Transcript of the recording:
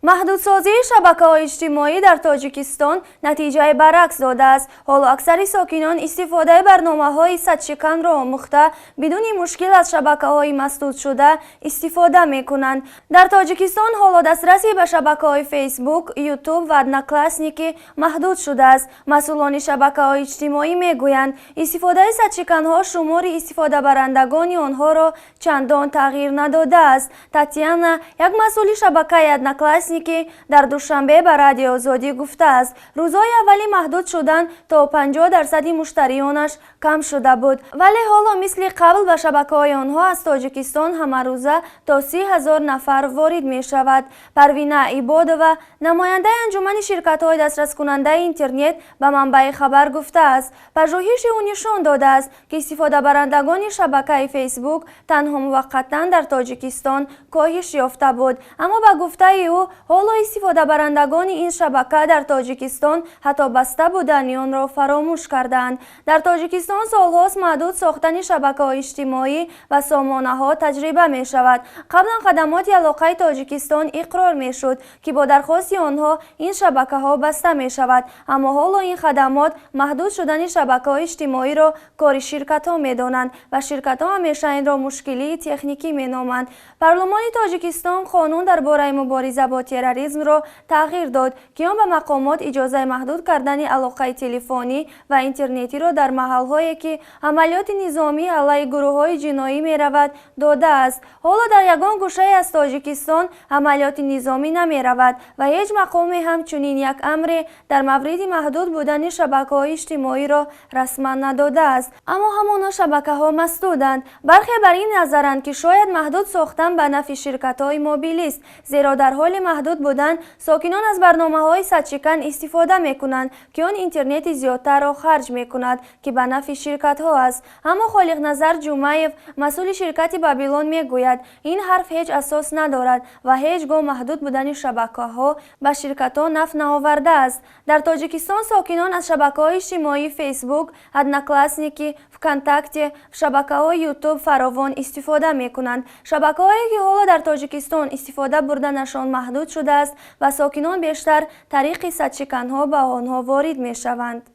محدودسازی شبکه‌های اجتماعی در تاجیکستان نتیجه برعکس داده است. حالا اکثر ساکنان استفاده برنامه‌های صدشکن را آموخته بدون مشکل از شبکه‌های مسدود شده استفاده می‌کنند. در تاجیکستان حالا دسترسی به شبکه‌های فیسبوک، یوتیوب و ادناکلاسنیکی محدود شده است. مسئولان شبکه‌های اجتماعی می‌گویند استفاده صدشکن‌ها شمار استفاده برندگان آنها را چندان تغییر نداده است. تاتیانا، یک مسئول شبکه ادناکلاسنیکی که در دوشنبه به رادیو آزادی گفته است روزهای اولی محدود شدن تا 50% مشتریانش کم شده بود، ولی حالا مثل قبل به شبکه‌های آنها از تاجیکستان همه روزه تا 30,000 نفر وارد می شود. پروینه عبادوه، نماینده انجمن شرکت‌های دسترس کننده اینترنت به منبع خبر گفته است پژوهش او نشان داده است که استفاده برندگان شبکه فیسبوک تنها موقتا در تاجیکستان کاهش یافته بود، اما به گفته او حالا استفاده برندگان این شبکه در تاجیکستان حتی بسته بودن آن را فراموش کردند. در تاجیکستان سالهاست محدود ساختن شبکه‌های اجتماعی و سامانه‌ها تجربه می شود. قبلا خدمات علاقه تاجیکستان اقرار می شد که با درخواست آنها این شبکه‌ها بسته می شود، اما حالا این خدمات محدود شدن شبکه‌های اجتماعی را کار شرکت‌ها می دانند و شرکت‌ها همیشه این را مشکلی تکنیکی می نامند. پارلمان تاجیکستان قانون درباره مبارزه با تروریسم را تغییر داد که آن به مقامات اجازه محدود کردن علاقه تلفنی و اینترنتی را در محل‌هایی که عملیات نظامی علیه گروه‌های جنایی می‌رود داده است. حالا در یگان گوشه از تاجیکستان عملیات نظامی نمی‌رود و هیچ مقامی همچنین یک امر در مورد محدود بودن شبکه‌های اجتماعی را رسما نداده است، اما همان شبکه‌ها مسدودند. برخی بر این نظرند که شاید محدود ساختن به نفع شرکت‌های موبیل است، زیرا در حال محدود بودن ساکنان از برنامه‌های صدشکن استفاده می‌کنند که آن اینترنت زیادتر را خرج می‌کند که به نفع شرکت‌ها است. اما خالق نظر جمعیف، مسئول شرکت بابیلون می‌گوید این حرف هیچ اساس ندارد و هیچگاه محدود بودن شبکه‌ها به شرکت‌ها نفع نآورده است. در تاجیکستان ساکنان از شبکه‌های اجتماعی فیسبوک، ادناکلاسنیکی، وکانتاکتی، شبکه‌های یوتیوب فراوان استفاده می‌کنند. شبکه‌هایی که حالا در تاجیکستان استفاده بردنشان محدود شده است و ساکنان بیشتر طریق صدشکن‌ها به آنها وارد می‌شوند.